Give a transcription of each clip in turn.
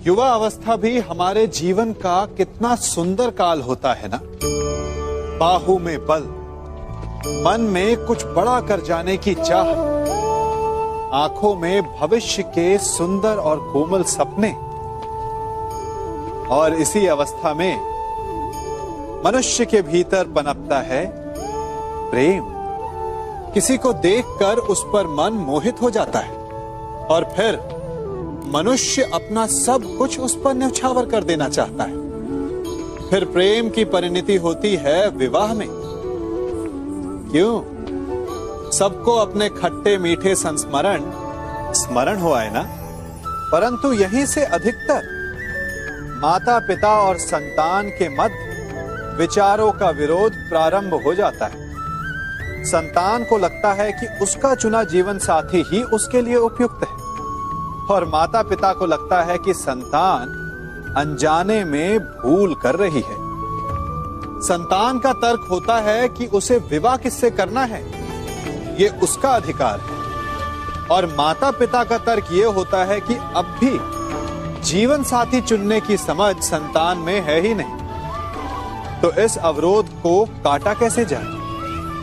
युवा अवस्था भी हमारे जीवन का कितना सुंदर काल होता है ना। बाहू में बल, मन में कुछ बड़ा कर जाने की चाह, आंखों में भविष्य के सुंदर और कोमल सपने। और इसी अवस्था में मनुष्य के भीतर पनपता है प्रेम। किसी को देखकर उस पर मन मोहित हो जाता है और फिर मनुष्य अपना सब कुछ उस पर न्यौछावर कर देना चाहता है। फिर प्रेम की परिणति होती है विवाह में। क्यों? सबको अपने खट्टे मीठे संस्मरण स्मरण हुआ है ना। परंतु यहीं से अधिकतर माता पिता और संतान के मध्य विचारों का विरोध प्रारंभ हो जाता है। संतान को लगता है कि उसका चुना जीवन साथी ही उसके लिए उपयुक्त है और माता पिता को लगता है कि संतान अनजाने में भूल कर रही है। संतान का तर्क होता है कि उसे विवाह किससे करना है, ये उसका अधिकार है। और माता पिता का तर्क ये होता है कि अब भी जीवन साथी चुनने की समझ संतान में है ही नहीं। तो इस अवरोध को काटा कैसे जाए,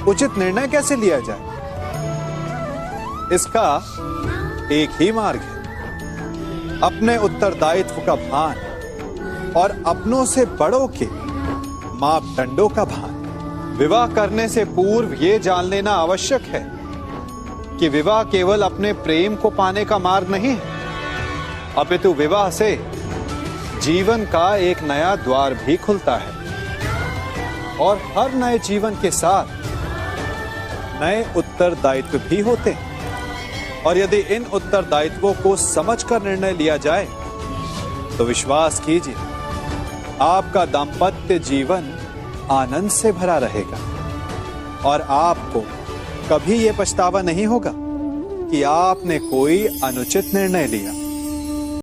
उचित निर्णय कैसे लिया जाए? इसका एक ही मार्ग है, अपने उत्तरदायित्व का भान और अपनों से बड़ों के मापदंडों का भान। विवाह करने से पूर्व ये जान लेना आवश्यक है कि विवाह केवल अपने प्रेम को पाने का मार्ग नहीं है, अपितु विवाह से जीवन का एक नया द्वार भी खुलता है। और हर नए जीवन के साथ नए उत्तरदायित्व भी होते हैं। और यदि इन उत्तरदायित्वों को समझकर निर्णय लिया जाए तो विश्वास कीजिए, आपका दाम्पत्य जीवन आनंद से भरा रहेगा और आपको कभी यह पछतावा नहीं होगा कि आपने कोई अनुचित निर्णय लिया।